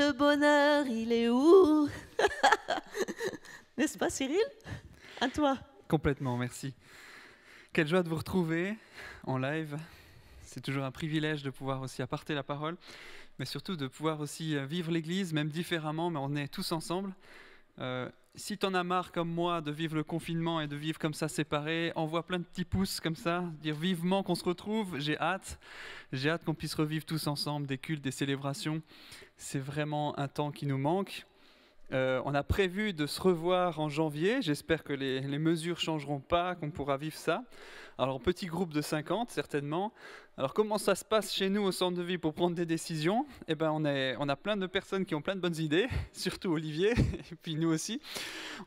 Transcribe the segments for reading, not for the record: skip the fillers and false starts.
le bonheur, il est où? N'est-ce pas, Cyril? À toi. Complètement, merci. Quelle joie de vous retrouver en live. C'est toujours un privilège de pouvoir aussi apporter la parole, mais surtout de pouvoir aussi vivre l'Église, même différemment, mais on est tous ensemble. Si tu en as marre comme moi de vivre le confinement et de vivre comme ça séparés, envoie plein de petits pouces comme ça, dire vivement qu'on se retrouve, j'ai hâte qu'on puisse revivre tous ensemble des cultes, des célébrations. C'est vraiment un temps qui nous manque. On a prévu de se revoir en janvier, j'espère que les mesures ne changeront pas, qu'on pourra vivre ça. Alors petit groupe de 50 certainement. Alors comment ça se passe chez nous au centre de vie pour prendre des décisions? Eh ben on a plein de personnes qui ont plein de bonnes idées, surtout Olivier, et puis nous aussi.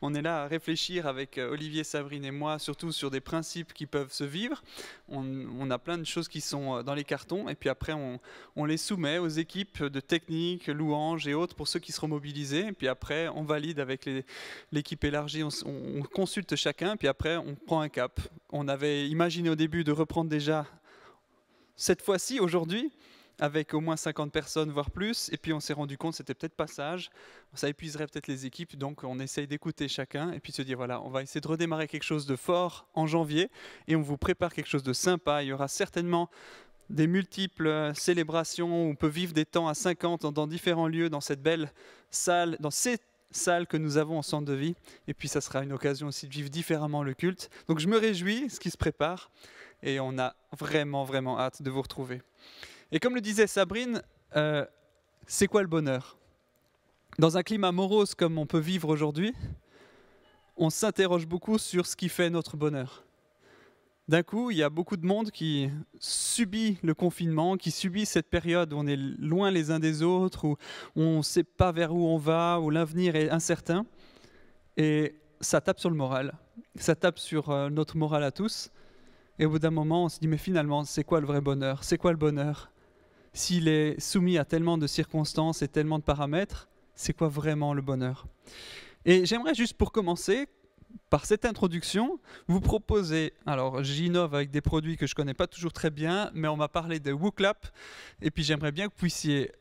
On est là à réfléchir avec Olivier, Sabrine et moi, surtout sur des principes qui peuvent se vivre. On a plein de choses qui sont dans les cartons, et puis après on les soumet aux équipes de technique, louanges et autres pour ceux qui seront mobilisés. Et puis après on valide avec l'équipe élargie, on consulte chacun, puis après on prend un cap. On avait imaginé au début de reprendre déjà cette fois-ci, aujourd'hui, avec au moins 50 personnes, voire plus, et puis on s'est rendu compte que c'était peut-être pas sage, ça épuiserait peut-être les équipes, donc on essaye d'écouter chacun, et puis se dire voilà, on va essayer de redémarrer quelque chose de fort en janvier, et on vous prépare quelque chose de sympa. Il y aura certainement des multiples célébrations où on peut vivre des temps à 50 dans différents lieux, dans cette belle salle, dans ces salles que nous avons en centre de vie, et puis ça sera une occasion aussi de vivre différemment le culte. Donc je me réjouis, ce qui se prépare, et on a vraiment, vraiment hâte de vous retrouver. Et comme le disait Sabrine, c'est quoi le bonheur? Dans un climat morose comme on peut vivre aujourd'hui, on s'interroge beaucoup sur ce qui fait notre bonheur. D'un coup, il y a beaucoup de monde qui subit le confinement, qui subit cette période où on est loin les uns des autres, où on ne sait pas vers où on va, où l'avenir est incertain. Et ça tape sur le moral, ça tape sur notre moral à tous. Et au bout d'un moment, on se dit, mais finalement, c'est quoi le vrai bonheur? C'est quoi le bonheur? S'il est soumis à tellement de circonstances et tellement de paramètres, c'est quoi vraiment le bonheur? Et j'aimerais juste pour commencer, par cette introduction, vous proposer, alors j'innove avec des produits que je ne connais pas toujours très bien, mais on m'a parlé de WooClap, et puis j'aimerais bien que vous puissiez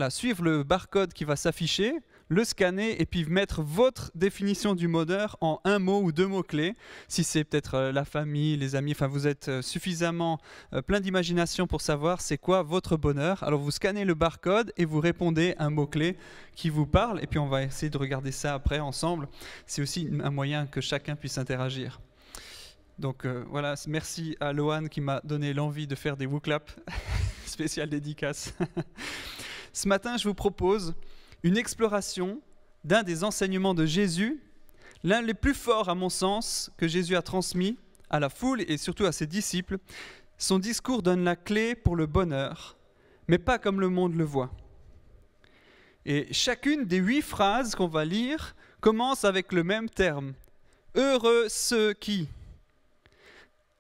suivre le barcode qui va s'afficher, le scanner et puis mettre votre définition du bonheur en un mot ou deux mots-clés. Si c'est peut-être la famille, les amis, enfin vous êtes suffisamment plein d'imagination pour savoir c'est quoi votre bonheur. Alors vous scannez le barcode et vous répondez un mot-clé qui vous parle et puis on va essayer de regarder ça après ensemble. C'est aussi un moyen que chacun puisse interagir. Donc voilà, merci à Lohan qui m'a donné l'envie de faire des WooClap, spécial dédicace. Ce matin, je vous propose une exploration d'un des enseignements de Jésus, l'un des plus forts à mon sens que Jésus a transmis à la foule et surtout à ses disciples. Son discours donne la clé pour le bonheur, mais pas comme le monde le voit. Et chacune des 8 phrases qu'on va lire commence avec le même terme. Heureux ceux qui.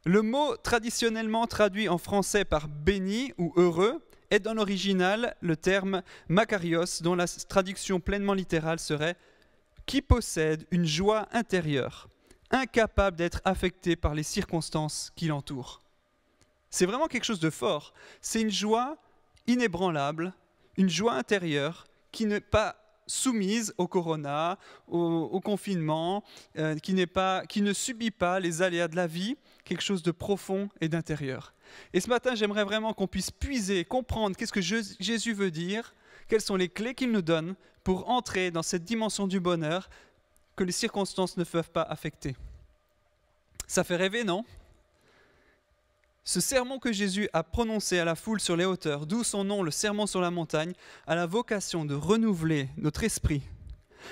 Le mot traditionnellement traduit en français par béni ou heureux est dans l'original le terme makarios, dont la traduction pleinement littérale serait « qui possède une joie intérieure, incapable d'être affecté par les circonstances qui l'entourent ». C'est vraiment quelque chose de fort. C'est une joie inébranlable, une joie intérieure qui n'est pas soumise au corona, au confinement, qui ne subit pas les aléas de la vie, quelque chose de profond et d'intérieur. Et ce matin, j'aimerais vraiment qu'on puisse puiser, comprendre qu'est-ce que Jésus veut dire, quelles sont les clés qu'il nous donne pour entrer dans cette dimension du bonheur que les circonstances ne peuvent pas affecter. Ça fait rêver, non? Ce sermon que Jésus a prononcé à la foule sur les hauteurs, d'où son nom, le sermon sur la montagne, a la vocation de renouveler notre esprit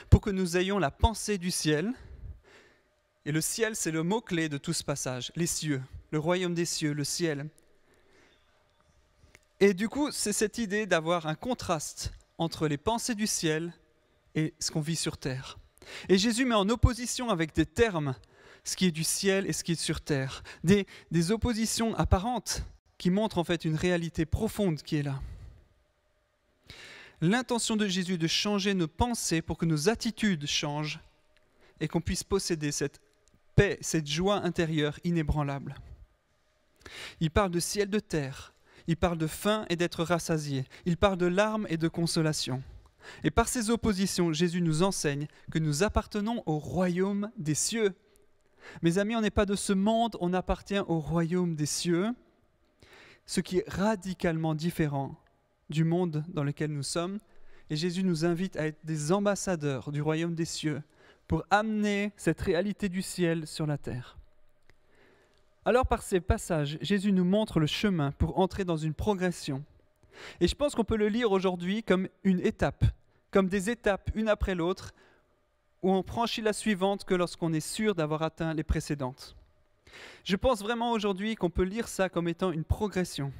pour que nous ayons la pensée du ciel. Et le ciel, c'est le mot-clé de tout ce passage, les cieux, le royaume des cieux, le ciel. Et du coup, c'est cette idée d'avoir un contraste entre les pensées du ciel et ce qu'on vit sur terre. Et Jésus met en opposition avec des termes ce qui est du ciel et ce qui est sur terre. Des oppositions apparentes qui montrent en fait une réalité profonde qui est là. L'intention de Jésus est de changer nos pensées pour que nos attitudes changent et qu'on puisse posséder cette paix, cette joie intérieure inébranlable. Il parle de ciel, de terre. Il parle de faim et d'être rassasié. Il parle de larmes et de consolation. Et par ces oppositions, Jésus nous enseigne que nous appartenons au royaume des cieux. Mes amis, on n'est pas de ce monde, on appartient au royaume des cieux, ce qui est radicalement différent du monde dans lequel nous sommes. Et Jésus nous invite à être des ambassadeurs du royaume des cieux pour amener cette réalité du ciel sur la terre. Alors par ces passages, Jésus nous montre le chemin pour entrer dans une progression. Et je pense qu'on peut le lire aujourd'hui comme une étape, comme des étapes une après l'autre, où on franchit la suivante que lorsqu'on est sûr d'avoir atteint les précédentes. Je pense vraiment aujourd'hui qu'on peut lire ça comme étant une progression,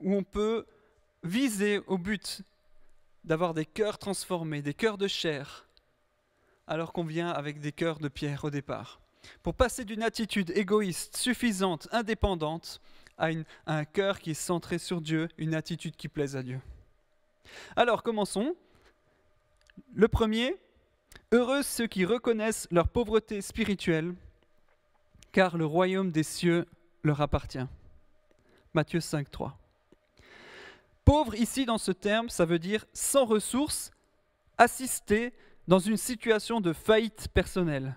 où on peut viser au but d'avoir des cœurs transformés, des cœurs de chair, alors qu'on vient avec des cœurs de pierre au départ. Pour passer d'une attitude égoïste, suffisante, indépendante, à un cœur qui est centré sur Dieu, une attitude qui plaise à Dieu. Alors commençons. Le premier, heureux ceux qui reconnaissent leur pauvreté spirituelle, car le royaume des cieux leur appartient. Matthieu 5, 3. Pauvre ici dans ce terme, ça veut dire sans ressources, assisté dans une situation de faillite personnelle.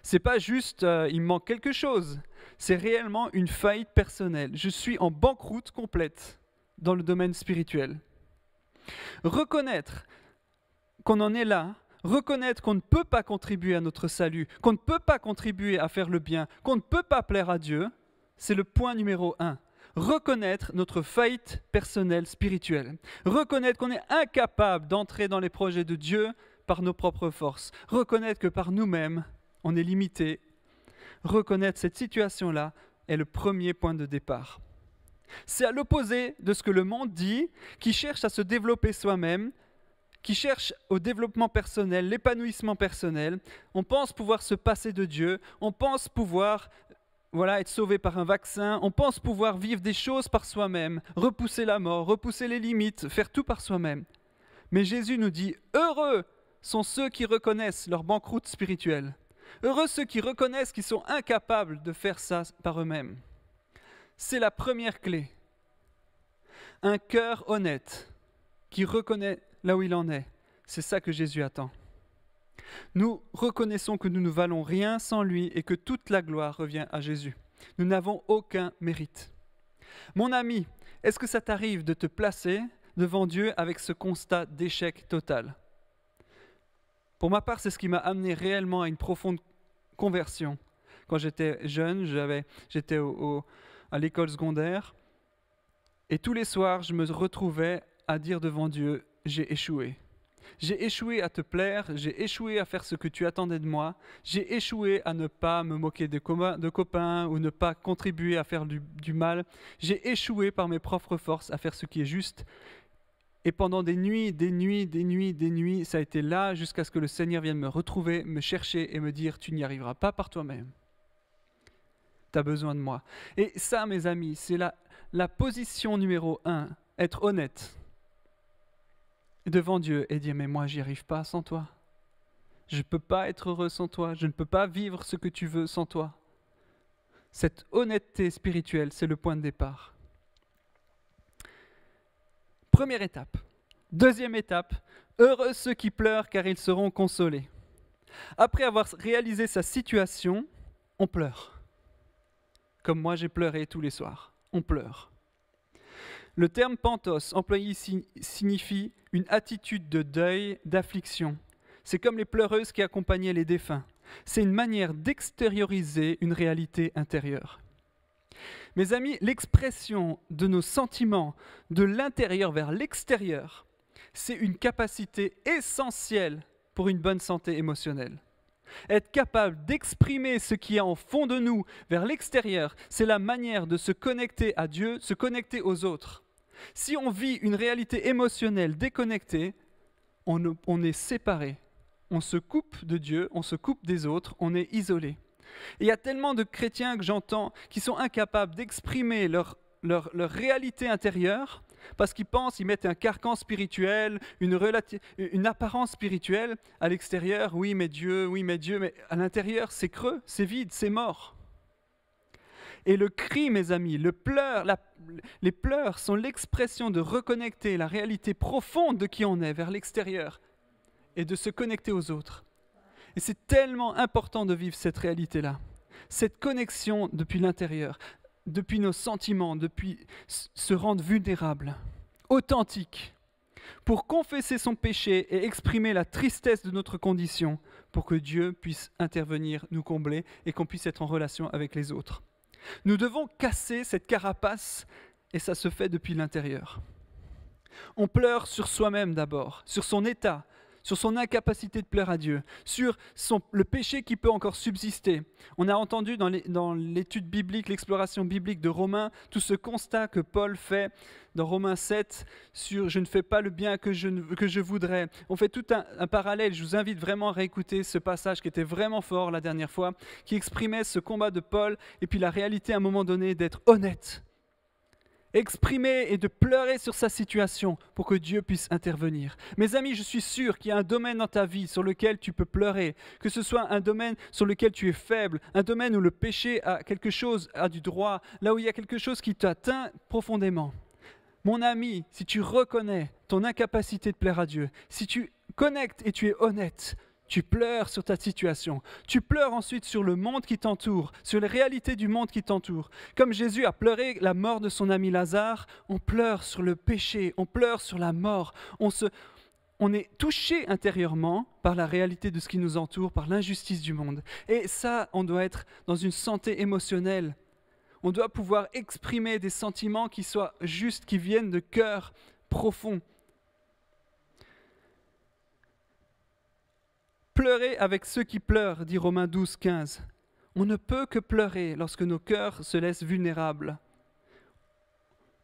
C'est pas juste il me manque quelque chose, c'est réellement une faillite personnelle. Je suis en banqueroute complète dans le domaine spirituel. Reconnaître qu'on en est là, reconnaître qu'on ne peut pas contribuer à notre salut, qu'on ne peut pas contribuer à faire le bien, qu'on ne peut pas plaire à Dieu, c'est le point numéro 1. Reconnaître notre faillite personnelle spirituelle. Reconnaître qu'on est incapable d'entrer dans les projets de Dieu par nos propres forces. Reconnaître que par nous-mêmes, on est limité. Reconnaître cette situation-là est le premier point de départ. C'est à l'opposé de ce que le monde dit, qui cherche à se développer soi-même, qui cherche au développement personnel, l'épanouissement personnel. On pense pouvoir se passer de Dieu, on pense pouvoir être sauvé par un vaccin, on pense pouvoir vivre des choses par soi-même, repousser la mort, repousser les limites, faire tout par soi-même. Mais Jésus nous dit « Heureux sont ceux qui reconnaissent leur banqueroute spirituelle. Heureux ceux qui reconnaissent qu'ils sont incapables de faire ça par eux-mêmes. » C'est la première clé. Un cœur honnête qui reconnaît là où il en est. C'est ça que Jésus attend. Nous reconnaissons que nous ne valons rien sans lui et que toute la gloire revient à Jésus. Nous n'avons aucun mérite. Mon ami, est-ce que ça t'arrive de te placer devant Dieu avec ce constat d'échec total? Pour ma part, c'est ce qui m'a amené réellement à une profonde conversion. Quand j'étais jeune, j'étais à l'école secondaire et tous les soirs, je me retrouvais à dire devant Dieu, j'ai échoué. J'ai échoué à te plaire, j'ai échoué à faire ce que tu attendais de moi, j'ai échoué à ne pas me moquer de copains ou ne pas contribuer à faire du mal, j'ai échoué par mes propres forces à faire ce qui est juste. Et pendant des nuits, ça a été là jusqu'à ce que le Seigneur vienne me retrouver, me chercher et me dire « Tu n'y arriveras pas par toi-même. Tu as besoin de moi. » Et ça, mes amis, c'est la position numéro 1, être honnête devant Dieu et dire « Mais moi, j'y arrive pas sans toi. Je ne peux pas être heureux sans toi. Je ne peux pas vivre ce que tu veux sans toi. » Cette honnêteté spirituelle, c'est le point de départ. Première étape. Deuxième étape, heureux ceux qui pleurent car ils seront consolés. Après avoir réalisé sa situation, on pleure. Comme moi j'ai pleuré tous les soirs, on pleure. Le terme pantos, employé ici, signifie une attitude de deuil, d'affliction. C'est comme les pleureuses qui accompagnaient les défunts. C'est une manière d'extérioriser une réalité intérieure. Mes amis, l'expression de nos sentiments de l'intérieur vers l'extérieur, c'est une capacité essentielle pour une bonne santé émotionnelle. Être capable d'exprimer ce qui est en fond de nous vers l'extérieur, c'est la manière de se connecter à Dieu, se connecter aux autres. Si on vit une réalité émotionnelle déconnectée, on est séparé. On se coupe de Dieu, on se coupe des autres, on est isolé. Et il y a tellement de chrétiens que j'entends qui sont incapables d'exprimer leur réalité intérieure parce qu'ils pensent, ils mettent un carcan spirituel, une apparence spirituelle à l'extérieur. Oui, mais Dieu, mais à l'intérieur, c'est creux, c'est vide, c'est mort. Et le cri, mes amis, les pleurs sont l'expression de reconnecter la réalité profonde de qui on est vers l'extérieur et de se connecter aux autres. Et c'est tellement important de vivre cette réalité-là, cette connexion depuis l'intérieur, depuis nos sentiments, depuis se rendre vulnérable, authentique, pour confesser son péché et exprimer la tristesse de notre condition, pour que Dieu puisse intervenir, nous combler et qu'on puisse être en relation avec les autres. Nous devons casser cette carapace et ça se fait depuis l'intérieur. On pleure sur soi-même d'abord, sur son état, sur son incapacité de plaire à Dieu, sur le péché qui peut encore subsister. On a entendu dans l'étude biblique, l'exploration biblique de Romains, tout ce constat que Paul fait dans Romains 7 sur « je ne fais pas le bien que je voudrais ». On fait tout un parallèle, je vous invite vraiment à réécouter ce passage qui était vraiment fort la dernière fois, qui exprimait ce combat de Paul et puis la réalité à un moment donné d'être honnête. Exprimer et de pleurer sur sa situation pour que Dieu puisse intervenir. Mes amis, je suis sûr qu'il y a un domaine dans ta vie sur lequel tu peux pleurer, que ce soit un domaine sur lequel tu es faible, un domaine où le péché a du droit, là où il y a quelque chose qui t'atteint profondément. Mon ami, si tu reconnais ton incapacité de plaire à Dieu, si tu connectes et tu es honnête, tu pleures sur ta situation. Tu pleures ensuite sur le monde qui t'entoure, sur les réalités du monde qui t'entoure. Comme Jésus a pleuré la mort de son ami Lazare, on pleure sur le péché, on pleure sur la mort. On est touché intérieurement par la réalité de ce qui nous entoure, par l'injustice du monde. Et ça, on doit être dans une santé émotionnelle. On doit pouvoir exprimer des sentiments qui soient justes, qui viennent de cœur profond. Pleurer avec ceux qui pleurent, dit Romains 12, 15. On ne peut que pleurer lorsque nos cœurs se laissent vulnérables.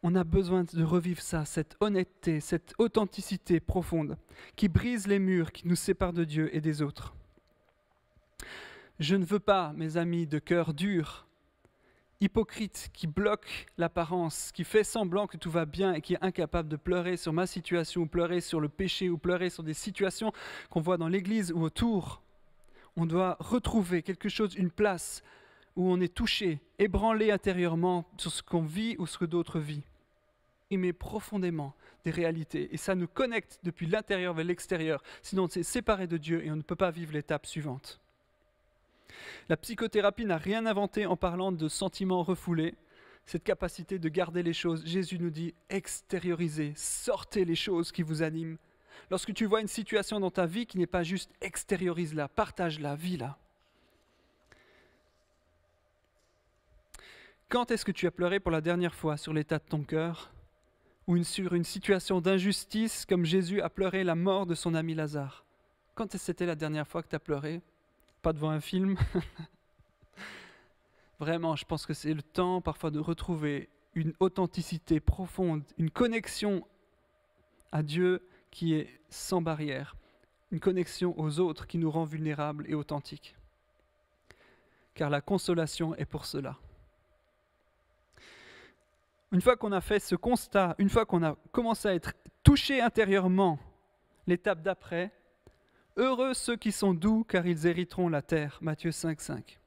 On a besoin de revivre ça, cette honnêteté, cette authenticité profonde qui brise les murs qui nous séparent de Dieu et des autres. Je ne veux pas, mes amis, de cœur dur, hypocrite, qui bloque l'apparence, qui fait semblant que tout va bien et qui est incapable de pleurer sur ma situation ou pleurer sur le péché ou pleurer sur des situations qu'on voit dans l'église ou autour. On doit retrouver quelque chose, une place où on est touché, ébranlé intérieurement sur ce qu'on vit ou ce que d'autres vivent. Il met profondément des réalités et ça nous connecte depuis l'intérieur vers l'extérieur. Sinon on s'est séparé de Dieu et on ne peut pas vivre l'étape suivante. La psychothérapie n'a rien inventé en parlant de sentiments refoulés, cette capacité de garder les choses. Jésus nous dit extériorisez, sortez les choses qui vous animent. Lorsque tu vois une situation dans ta vie qui n'est pas juste, extériorise-la, partage-la, vis-la. Quand est-ce que tu as pleuré pour la dernière fois sur l'état de ton cœur ou sur une situation d'injustice comme Jésus a pleuré la mort de son ami Lazare? Quand est-ce que c'était la dernière fois que tu as pleuré? Pas devant un film. Vraiment, je pense que c'est le temps parfois de retrouver une authenticité profonde, une connexion à Dieu qui est sans barrière, une connexion aux autres qui nous rend vulnérables et authentiques. Car la consolation est pour cela. Une fois qu'on a fait ce constat, une fois qu'on a commencé à être touché intérieurement, l'étape d'après, heureux ceux qui sont doux, car ils hériteront la terre. Matthieu 5, 5.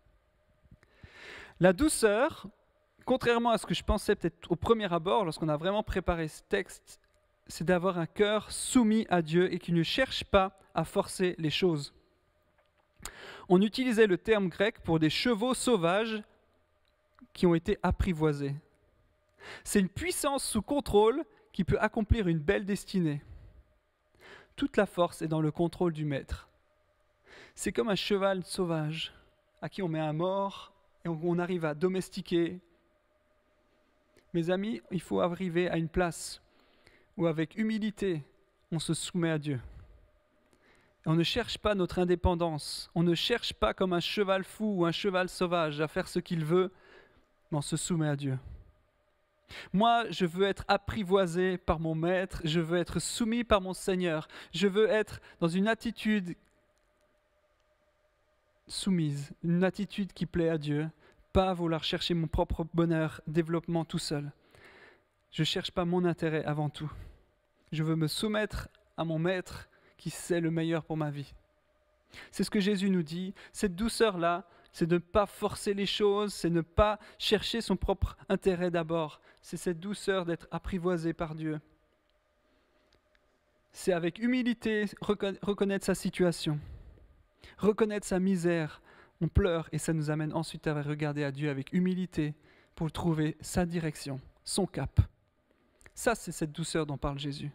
La douceur, contrairement à ce que je pensais peut-être au premier abord, lorsqu'on a vraiment préparé ce texte, c'est d'avoir un cœur soumis à Dieu et qui ne cherche pas à forcer les choses. On utilisait le terme grec pour des chevaux sauvages qui ont été apprivoisés. C'est une puissance sous contrôle qui peut accomplir une belle destinée. Toute la force est dans le contrôle du maître. C'est comme un cheval sauvage à qui on met un mors et on arrive à domestiquer. Mes amis, il faut arriver à une place où avec humilité, on se soumet à Dieu. Et on ne cherche pas notre indépendance. On ne cherche pas comme un cheval fou ou un cheval sauvage à faire ce qu'il veut, mais on se soumet à Dieu. Moi, je veux être apprivoisé par mon maître, je veux être soumis par mon Seigneur, je veux être dans une attitude soumise, une attitude qui plaît à Dieu, pas vouloir chercher mon propre bonheur, développement tout seul. Je ne cherche pas mon intérêt avant tout. Je veux me soumettre à mon maître qui sait le meilleur pour ma vie. C'est ce que Jésus nous dit, cette douceur-là c'est de ne pas forcer les choses, c'est ne pas chercher son propre intérêt d'abord. C'est cette douceur d'être apprivoisé par Dieu. C'est avec humilité reconnaître sa situation, reconnaître sa misère. On pleure et ça nous amène ensuite à regarder à Dieu avec humilité pour trouver sa direction, son cap. Ça, c'est cette douceur dont parle Jésus.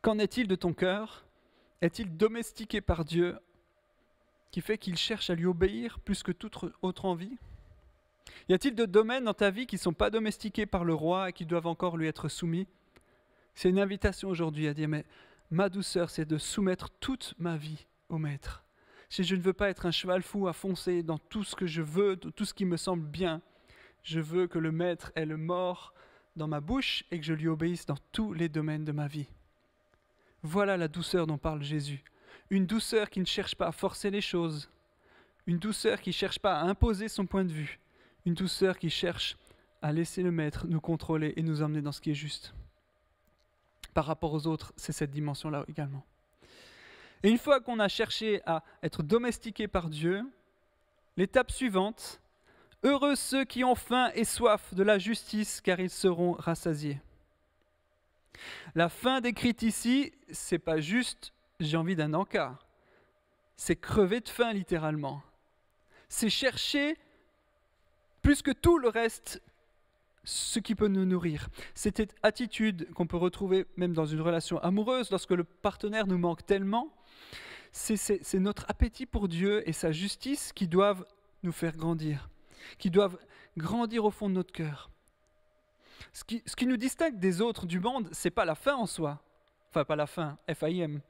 Qu'en est-il de ton cœur ? Est-il domestiqué par Dieu qui fait qu'il cherche à lui obéir plus que toute autre envie ? Y a-t-il de domaines dans ta vie qui ne sont pas domestiqués par le roi et qui doivent encore lui être soumis ? C'est une invitation aujourd'hui à dire, mais ma douceur, c'est de soumettre toute ma vie au Maître. Si je ne veux pas être un cheval fou à foncer dans tout ce que je veux, dans tout ce qui me semble bien. Je veux que le Maître ait le mort dans ma bouche et que je lui obéisse dans tous les domaines de ma vie. Voilà la douceur dont parle Jésus. Une douceur qui ne cherche pas à forcer les choses. Une douceur qui ne cherche pas à imposer son point de vue. Une douceur qui cherche à laisser le Maître nous contrôler et nous emmener dans ce qui est juste. Par rapport aux autres, c'est cette dimension-là également. Et une fois qu'on a cherché à être domestiqué par Dieu, l'étape suivante, heureux ceux qui ont faim et soif de la justice, car ils seront rassasiés. La faim décrite ici, c'est pas juste j'ai envie d'un encas. C'est crever de faim littéralement. C'est chercher plus que tout le reste ce qui peut nous nourrir. C'est cette attitude qu'on peut retrouver même dans une relation amoureuse lorsque le partenaire nous manque tellement. C'est notre appétit pour Dieu et sa justice qui doivent nous faire grandir, qui doivent grandir au fond de notre cœur. Ce qui nous distingue des autres du monde, c'est pas la faim en soi. Enfin, pas la faim, F-A-I-M.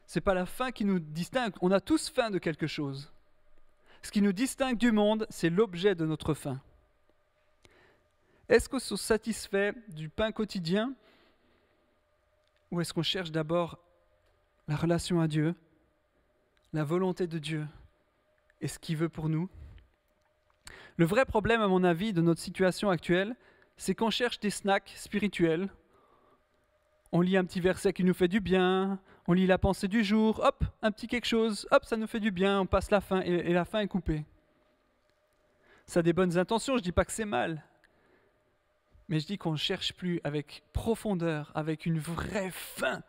C'est pas la faim qui nous distingue. On a tous faim de quelque chose. Ce qui nous distingue du monde, c'est l'objet de notre faim. Est-ce qu'on se satisfait du pain quotidien ou est-ce qu'on cherche d'abord la relation à Dieu, la volonté de Dieu et ce qu'il veut pour nous ? Le vrai problème, à mon avis, de notre situation actuelle, c'est qu'on cherche des snacks spirituels. On lit un petit verset qui nous fait du bien, on lit la pensée du jour, hop, un petit quelque chose, hop, ça nous fait du bien, on passe la faim et la faim est coupée. Ça a des bonnes intentions, je ne dis pas que c'est mal. Mais je dis qu'on ne cherche plus avec profondeur, avec une vraie faim,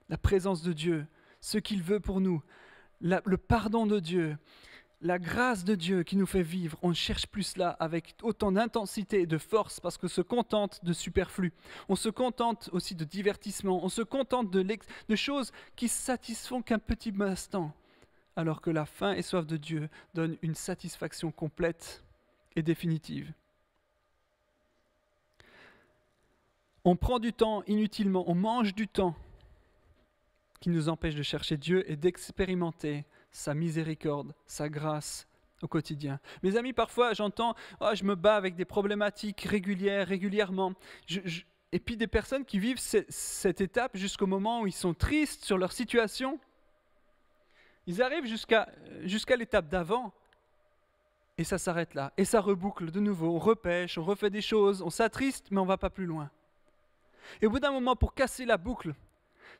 la présence de Dieu, ce qu'il veut pour nous, le pardon de Dieu, la grâce de Dieu qui nous fait vivre. On ne cherche plus cela avec autant d'intensité et de force parce qu'on se contente de superflu. On se contente aussi de divertissement, on se contente de choses qui satisfont qu'un petit instant, alors que la faim et soif de Dieu donnent une satisfaction complète et définitive. On prend du temps inutilement, on mange du temps qui nous empêche de chercher Dieu et d'expérimenter sa miséricorde, sa grâce au quotidien. Mes amis, parfois j'entends « je me bats avec des problématiques régulièrement ». Et puis des personnes qui vivent cette étape jusqu'au moment où ils sont tristes sur leur situation. Ils arrivent jusqu'à l'étape d'avant et ça s'arrête là. Et ça reboucle de nouveau, on repêche, on refait des choses, on s'attriste mais on ne va pas plus loin. Et au bout d'un moment, pour casser la boucle,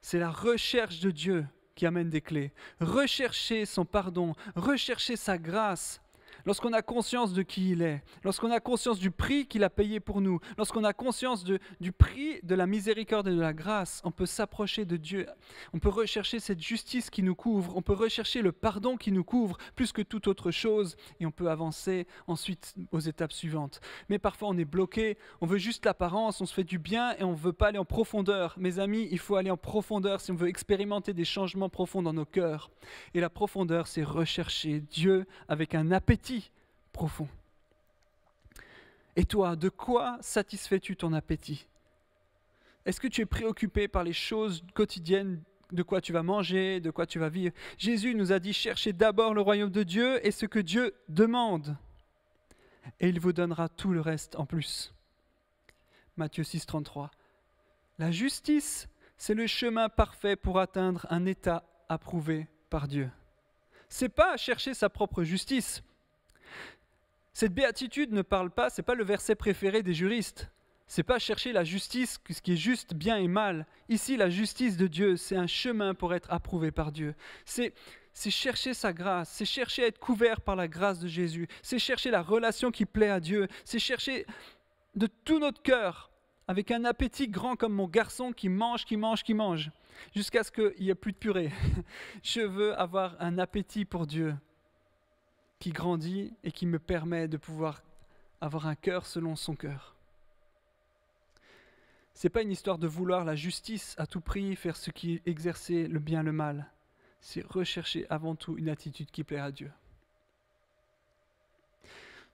c'est la recherche de Dieu qui amène des clés. Rechercher son pardon, rechercher sa grâce. Lorsqu'on a conscience de qui il est, lorsqu'on a conscience du prix qu'il a payé pour nous, lorsqu'on a conscience du prix de la miséricorde et de la grâce, on peut s'approcher de Dieu. On peut rechercher cette justice qui nous couvre, on peut rechercher le pardon qui nous couvre plus que toute autre chose et on peut avancer ensuite aux étapes suivantes. Mais parfois on est bloqué, on veut juste l'apparence, on se fait du bien et on ne veut pas aller en profondeur. Mes amis, il faut aller en profondeur si on veut expérimenter des changements profonds dans nos cœurs. Et la profondeur, c'est rechercher Dieu avec un appétit profond. Et toi, de quoi satisfais-tu ton appétit ? Est-ce que tu es préoccupé par les choses quotidiennes, de quoi tu vas manger, de quoi tu vas vivre ? Jésus nous a dit, cherchez d'abord le royaume de Dieu et ce que Dieu demande. Et il vous donnera tout le reste en plus. Matthieu 6, 33. La justice, c'est le chemin parfait pour atteindre un état approuvé par Dieu. C'est pas chercher sa propre justice. Cette béatitude ne parle pas, c'est pas le verset préféré des juristes. C'est pas chercher la justice, ce qui est juste, bien et mal. Ici, la justice de Dieu, c'est un chemin pour être approuvé par Dieu. C'est c'est chercher sa grâce, c'est chercher à être couvert par la grâce de Jésus, c'est chercher la relation qui plaît à Dieu, c'est chercher de tout notre cœur, avec un appétit grand comme mon garçon qui mange, jusqu'à ce qu'il n'y ait plus de purée. Je veux avoir un appétit pour Dieu qui grandit et qui me permet de pouvoir avoir un cœur selon son cœur. Ce n'est pas une histoire de vouloir la justice à tout prix, faire ce qui est exercer le bien, le mal. C'est rechercher avant tout une attitude qui plaît à Dieu.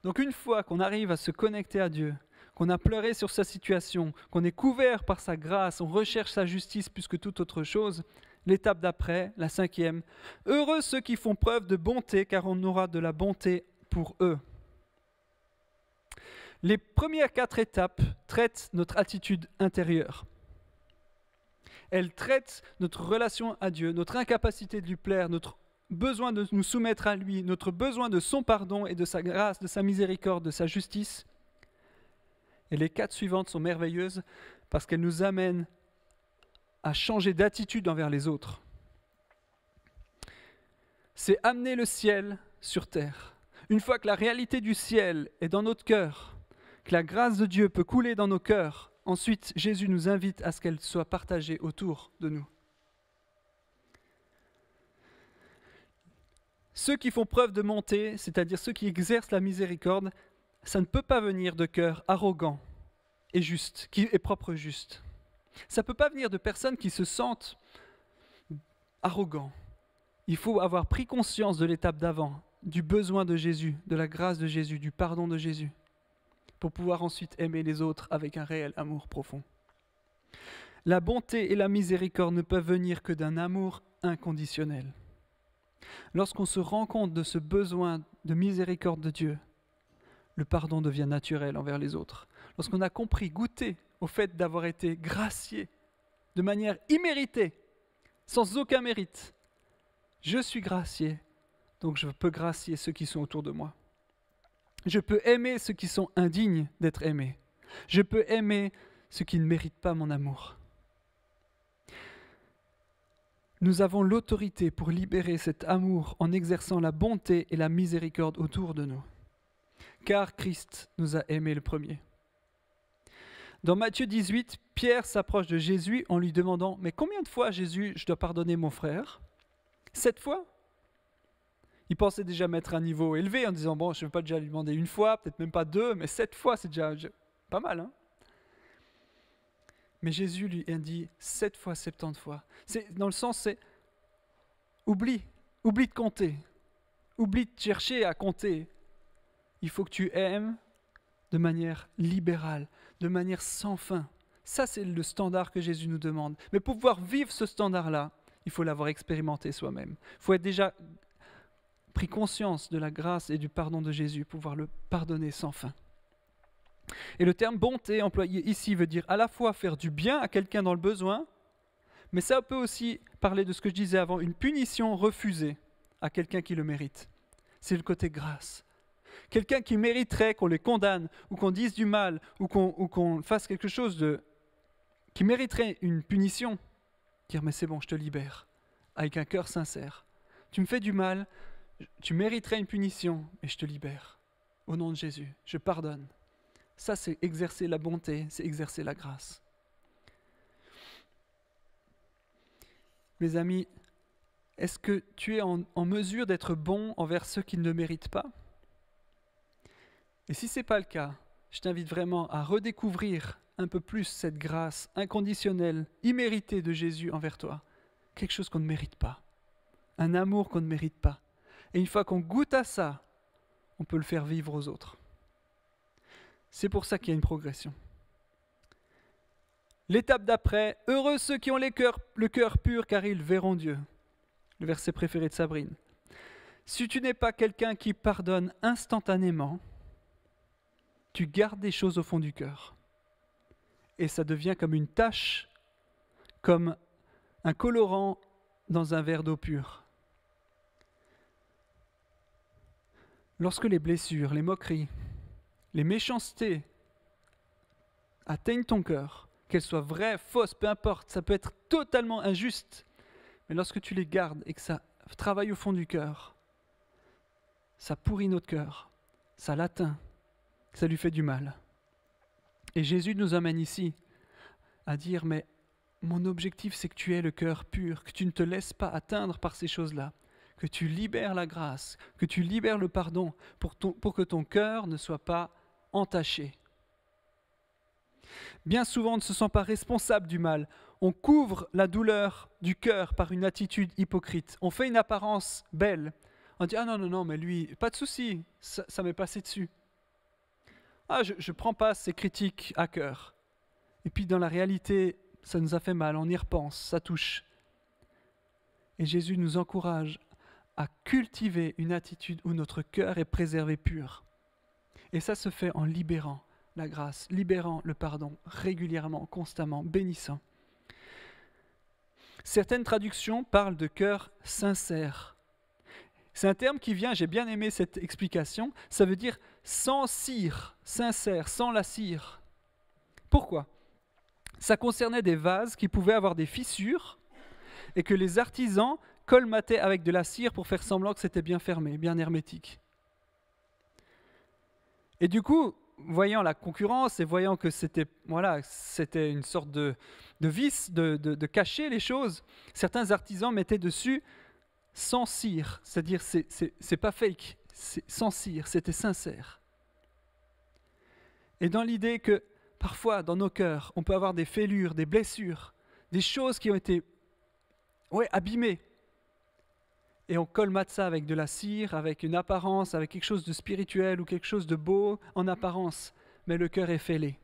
Donc une fois qu'on arrive à se connecter à Dieu, qu'on a pleuré sur sa situation, qu'on est couvert par sa grâce, on recherche sa justice plus que toute autre chose, l'étape d'après, la 5e, heureux ceux qui font preuve de bonté, car on aura de la bonté pour eux. Les premières 4 étapes traitent notre attitude intérieure. Elles traitent notre relation à Dieu, notre incapacité de lui plaire, notre besoin de nous soumettre à lui, notre besoin de son pardon et de sa grâce, de sa miséricorde, de sa justice. Et les 4 suivantes sont merveilleuses parce qu'elles nous amènent à changer d'attitude envers les autres. C'est amener le ciel sur terre. Une fois que la réalité du ciel est dans notre cœur, que la grâce de Dieu peut couler dans nos cœurs, ensuite Jésus nous invite à ce qu'elle soit partagée autour de nous. Ceux qui font preuve de bonté, c'est-à-dire ceux qui exercent la miséricorde, ça ne peut pas venir de cœur arrogant et juste, qui est propre juste. Ça ne peut pas venir de personnes qui se sentent arrogants. Il faut avoir pris conscience de l'étape d'avant, du besoin de Jésus, de la grâce de Jésus, du pardon de Jésus, pour pouvoir ensuite aimer les autres avec un réel amour profond. La bonté et la miséricorde ne peuvent venir que d'un amour inconditionnel. Lorsqu'on se rend compte de ce besoin de miséricorde de Dieu, le pardon devient naturel envers les autres. Lorsqu'on a compris, goûté au fait d'avoir été gracié de manière imméritée, sans aucun mérite, je suis gracié, donc je peux gracier ceux qui sont autour de moi. Je peux aimer ceux qui sont indignes d'être aimés. Je peux aimer ceux qui ne méritent pas mon amour. Nous avons l'autorité pour libérer cet amour en exerçant la bonté et la miséricorde autour de nous. Car Christ nous a aimés le premier. Dans Matthieu 18, Pierre s'approche de Jésus en lui demandant « Mais combien de fois, Jésus, je dois pardonner mon frère ? 7 fois ?» Il pensait déjà mettre un niveau élevé en disant « Bon, je ne vais pas déjà lui demander 1 fois, peut-être même pas 2, mais 7 fois, c'est déjà pas mal. Hein » Mais Jésus lui a dit 7 fois, 70 fois. Dans le sens, c'est oublie de compter. Oublie de chercher à compter. Il faut que tu aimes de manière libérale, de manière sans fin. Ça, c'est le standard que Jésus nous demande. Mais pour pouvoir vivre ce standard-là, il faut l'avoir expérimenté soi-même. Il faut être déjà pris conscience de la grâce et du pardon de Jésus pour pouvoir le pardonner sans fin. Et le terme bonté employé ici veut dire à la fois faire du bien à quelqu'un dans le besoin, mais ça peut aussi parler de ce que je disais avant, une punition refusée à quelqu'un qui le mérite. C'est le côté grâce. Quelqu'un qui mériterait qu'on les condamne, ou qu'on dise du mal, ou qu'on fasse quelque chose qui mériterait une punition, dire mais c'est bon, je te libère, avec un cœur sincère. Tu me fais du mal, tu mériterais une punition, mais je te libère. Au nom de Jésus, je pardonne. Ça, c'est exercer la bonté, c'est exercer la grâce. Mes amis, est-ce que tu es en mesure d'être bon envers ceux qui ne le méritent pas ? Et si ce n'est pas le cas, je t'invite vraiment à redécouvrir un peu plus cette grâce inconditionnelle, imméritée de Jésus envers toi. Quelque chose qu'on ne mérite pas. Un amour qu'on ne mérite pas. Et une fois qu'on goûte à ça, on peut le faire vivre aux autres. C'est pour ça qu'il y a une progression. L'étape d'après, heureux ceux qui ont le cœur pur car ils verront Dieu. Le verset préféré de Sabrine. Si tu n'es pas quelqu'un qui pardonne instantanément, tu gardes des choses au fond du cœur. Et ça devient comme une tache, comme un colorant dans un verre d'eau pure. Lorsque les blessures, les moqueries, les méchancetés atteignent ton cœur, qu'elles soient vraies, fausses, peu importe, ça peut être totalement injuste, mais lorsque tu les gardes et que ça travaille au fond du cœur. Ça pourrit notre cœur, ça l'atteint, ça lui fait du mal. Et Jésus nous amène ici à dire, mais mon objectif c'est que tu aies le cœur pur, que tu ne te laisses pas atteindre par ces choses-là, que tu libères la grâce, que tu libères le pardon pour que ton cœur ne soit pas entaché. Bien souvent, on ne se sent pas responsable du mal. On couvre la douleur du cœur par une attitude hypocrite. On fait une apparence belle. On dit « Ah non, mais lui, pas de souci, ça m'est passé dessus. Ah, je ne prends pas ces critiques à cœur. » Et puis dans la réalité, ça nous a fait mal, on y repense, ça touche. Et Jésus nous encourage à cultiver une attitude où notre cœur est préservé pur. Et ça se fait en libérant la grâce, libérant le pardon, régulièrement, constamment, bénissant. Certaines traductions parlent de cœur sincère. C'est un terme qui vient, j'ai bien aimé cette explication, ça veut dire sans cire, sincère, sans la cire. Pourquoi ? Ça concernait des vases qui pouvaient avoir des fissures et que les artisans colmataient avec de la cire pour faire semblant que c'était bien fermé, bien hermétique. Et du coup, voyant la concurrence et voyant que c'était une sorte de vice, de cacher les choses, certains artisans mettaient dessus sans cire, c'est-à-dire c'est pas fake, c'est sans cire, c'était sincère. Et dans l'idée que parfois dans nos cœurs, on peut avoir des fêlures, des blessures, des choses qui ont été abîmées. Et on colmate ça avec de la cire, avec une apparence, avec quelque chose de spirituel ou quelque chose de beau en apparence, mais le cœur est fêlé.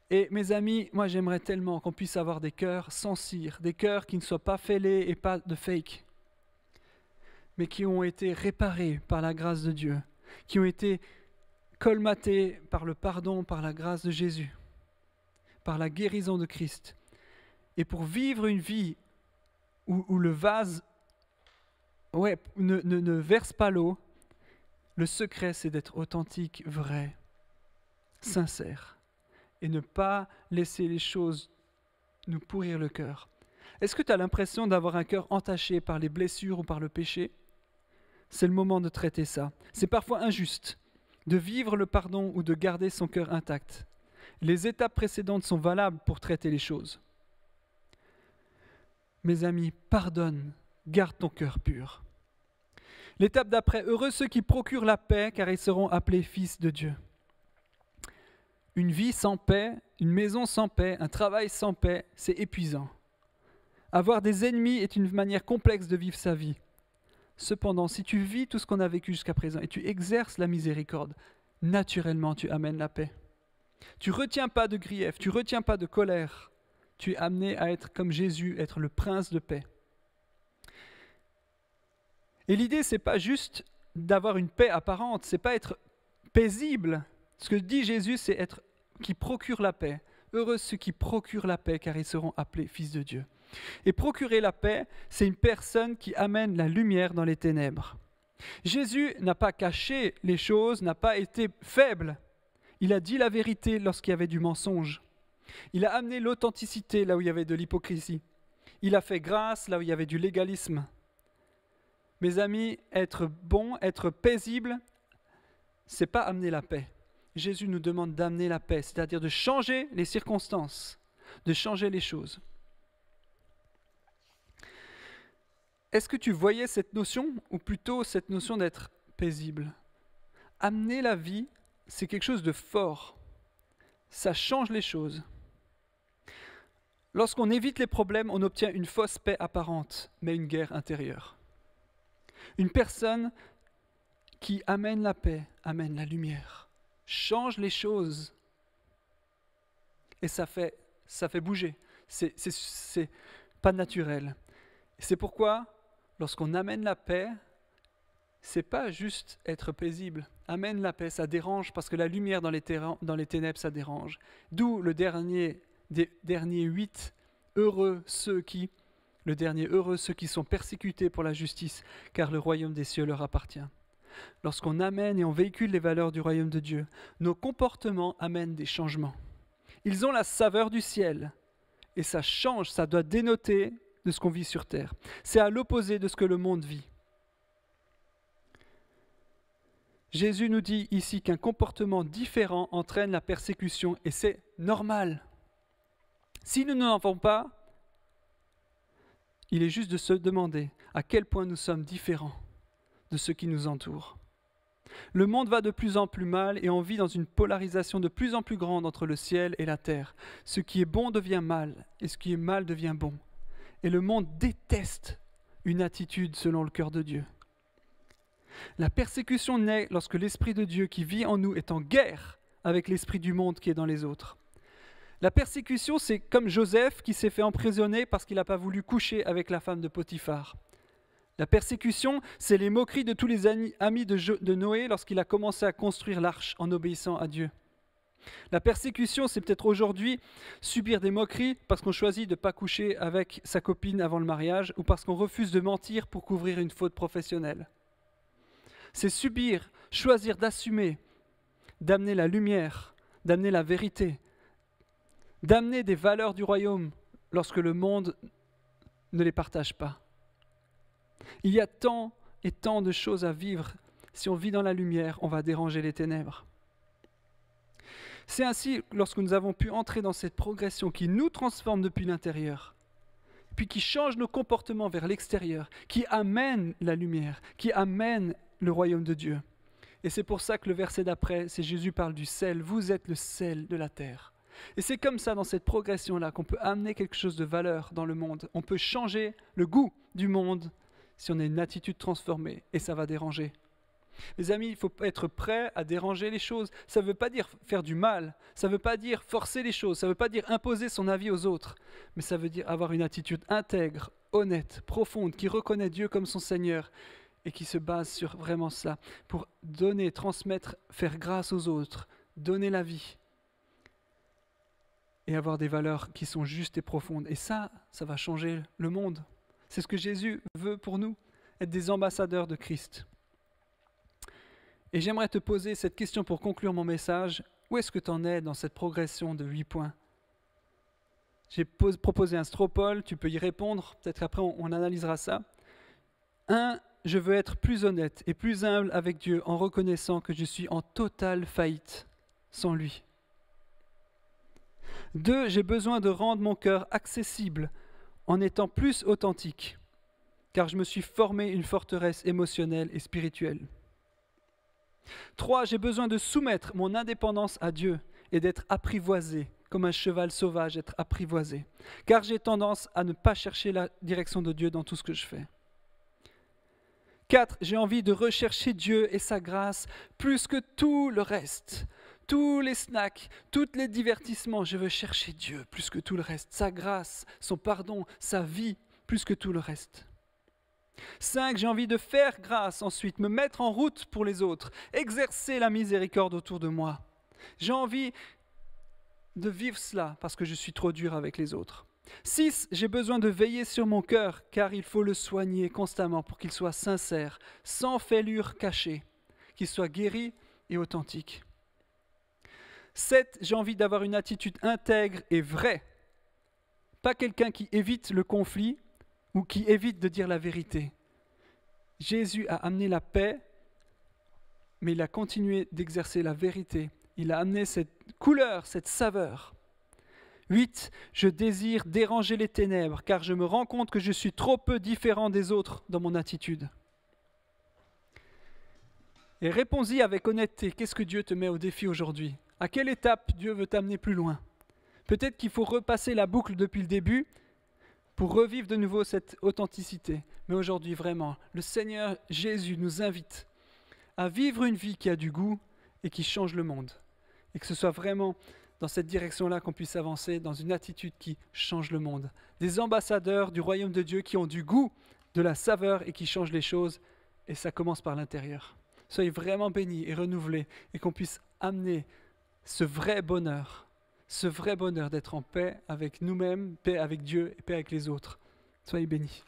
Et mes amis, moi j'aimerais tellement qu'on puisse avoir des cœurs sans cire, des cœurs qui ne soient pas fêlés et pas de fake, mais qui ont été réparés par la grâce de Dieu, qui ont été colmatés par le pardon, par la grâce de Jésus, par la guérison de Christ. Et pour vivre une vie où le vase ne verse pas l'eau, le secret c'est d'être authentique, vrai, sincère, et ne pas laisser les choses nous pourrir le cœur. Est-ce que tu as l'impression d'avoir un cœur entaché par les blessures ou par le péché ? C'est le moment de traiter ça. C'est parfois injuste de vivre le pardon ou de garder son cœur intact. Les étapes précédentes sont valables pour traiter les choses. Mes amis, pardonne, garde ton cœur pur. L'étape d'après, heureux ceux qui procurent la paix, car ils seront appelés fils de Dieu. Une vie sans paix, une maison sans paix, un travail sans paix, c'est épuisant. Avoir des ennemis est une manière complexe de vivre sa vie. Cependant, si tu vis tout ce qu'on a vécu jusqu'à présent et tu exerces la miséricorde, naturellement tu amènes la paix. Tu ne retiens pas de grief, tu ne retiens pas de colère. Tu es amené à être comme Jésus, être le prince de paix. Et l'idée, ce n'est pas juste d'avoir une paix apparente, ce n'est pas être paisible. Ce que dit Jésus, c'est être qui procure la paix. Heureux ceux qui procurent la paix, car ils seront appelés fils de Dieu. Et procurer la paix, c'est une personne qui amène la lumière dans les ténèbres. Jésus n'a pas caché les choses, n'a pas été faible. Il a dit la vérité lorsqu'il y avait du mensonge. Il a amené l'authenticité là où il y avait de l'hypocrisie. Il a fait grâce là où il y avait du légalisme. Mes amis, être bon, être paisible, c'est pas amener la paix. Jésus nous demande d'amener la paix, c'est-à-dire de changer les circonstances, de changer les choses. Est-ce que tu voyais cette notion, ou plutôt cette notion d'être paisible ? Amener la vie, c'est quelque chose de fort. Ça change les choses. Lorsqu'on évite les problèmes, on obtient une fausse paix apparente, mais une guerre intérieure. Une personne qui amène la paix, amène la lumière, change les choses. Et ça fait bouger. C'est pas naturel. C'est pourquoi, lorsqu'on amène la paix, c'est pas juste être paisible. Amène la paix, ça dérange parce que la lumière dans les ténèbres, ça dérange. D'où le dernier 8, heureux ceux qui sont persécutés pour la justice, car le royaume des cieux leur appartient. Lorsqu'on amène et on véhicule les valeurs du royaume de Dieu, nos comportements amènent des changements. Ils ont la saveur du ciel et ça change, ça doit dénoter de ce qu'on vit sur terre. C'est à l'opposé de ce que le monde vit. Jésus nous dit ici qu'un comportement différent entraîne la persécution et c'est normal. Si nous n'en avons pas, il est juste de se demander à quel point nous sommes différents de ceux qui nous entourent. Le monde va de plus en plus mal et on vit dans une polarisation de plus en plus grande entre le ciel et la terre. Ce qui est bon devient mal et ce qui est mal devient bon. Et le monde déteste une attitude selon le cœur de Dieu. La persécution naît lorsque l'Esprit de Dieu qui vit en nous est en guerre avec l'esprit du monde qui est dans les autres. La persécution, c'est comme Joseph qui s'est fait emprisonner parce qu'il n'a pas voulu coucher avec la femme de Potiphar. La persécution, c'est les moqueries de tous les amis de Noé lorsqu'il a commencé à construire l'arche en obéissant à Dieu. La persécution, c'est peut-être aujourd'hui subir des moqueries parce qu'on choisit de ne pas coucher avec sa copine avant le mariage ou parce qu'on refuse de mentir pour couvrir une faute professionnelle. C'est subir, choisir d'assumer, d'amener la lumière, d'amener la vérité, d'amener des valeurs du royaume lorsque le monde ne les partage pas. Il y a tant et tant de choses à vivre. Si on vit dans la lumière, on va déranger les ténèbres. C'est ainsi, lorsque nous avons pu entrer dans cette progression qui nous transforme depuis l'intérieur, puis qui change nos comportements vers l'extérieur, qui amène la lumière, qui amène le royaume de Dieu. Et c'est pour ça que le verset d'après, c'est Jésus parle du sel. Vous êtes le sel de la terre. Et c'est comme ça, dans cette progression-là, qu'on peut amener quelque chose de valeur dans le monde. On peut changer le goût du monde si on a une attitude transformée, et ça va déranger. Les amis, il faut être prêt à déranger les choses. Ça ne veut pas dire faire du mal, ça ne veut pas dire forcer les choses, ça ne veut pas dire imposer son avis aux autres, mais ça veut dire avoir une attitude intègre, honnête, profonde, qui reconnaît Dieu comme son Seigneur et qui se base sur vraiment ça, pour donner, transmettre, faire grâce aux autres, donner la vie et avoir des valeurs qui sont justes et profondes. Et ça va changer le monde. C'est ce que Jésus veut pour nous, être des ambassadeurs de Christ. Et j'aimerais te poser cette question pour conclure mon message. Où est-ce que tu en es dans cette progression de 8 points ? J'ai proposé un stropole, tu peux y répondre, peut-être après on analysera ça. 1, je veux être plus honnête et plus humble avec Dieu en reconnaissant que je suis en totale faillite sans lui. 2, j'ai besoin de rendre mon cœur accessible en étant plus authentique, car je me suis formé une forteresse émotionnelle et spirituelle. 3, j'ai besoin de soumettre mon indépendance à Dieu et d'être apprivoisé, comme un cheval sauvage, être apprivoisé, car j'ai tendance à ne pas chercher la direction de Dieu dans tout ce que je fais. 4, j'ai envie de rechercher Dieu et sa grâce plus que tout le reste. Tous les snacks, tous les divertissements, je veux chercher Dieu plus que tout le reste, sa grâce, son pardon, sa vie, plus que tout le reste. 5, j'ai envie de faire grâce ensuite, me mettre en route pour les autres, exercer la miséricorde autour de moi. J'ai envie de vivre cela parce que je suis trop dur avec les autres. 6, j'ai besoin de veiller sur mon cœur car il faut le soigner constamment pour qu'il soit sincère, sans fêlure cachée, qu'il soit guéri et authentique. 7, j'ai envie d'avoir une attitude intègre et vraie. Pas quelqu'un qui évite le conflit ou qui évite de dire la vérité. Jésus a amené la paix, mais il a continué d'exercer la vérité. Il a amené cette couleur, cette saveur. 8, je désire déranger les ténèbres, car je me rends compte que je suis trop peu différent des autres dans mon attitude. Et réponds-y avec honnêteté, qu'est-ce que Dieu te met au défi aujourd'hui ? À quelle étape Dieu veut t'amener plus loin ? Peut-être qu'il faut repasser la boucle depuis le début pour revivre de nouveau cette authenticité. Mais aujourd'hui, vraiment, le Seigneur Jésus nous invite à vivre une vie qui a du goût et qui change le monde. Et que ce soit vraiment dans cette direction-là qu'on puisse avancer, dans une attitude qui change le monde. Des ambassadeurs du royaume de Dieu qui ont du goût, de la saveur et qui changent les choses. Et ça commence par l'intérieur. Soyez vraiment bénis et renouvelés et qu'on puisse amener ce vrai bonheur d'être en paix avec nous-mêmes, paix avec Dieu et paix avec les autres. Soyez bénis.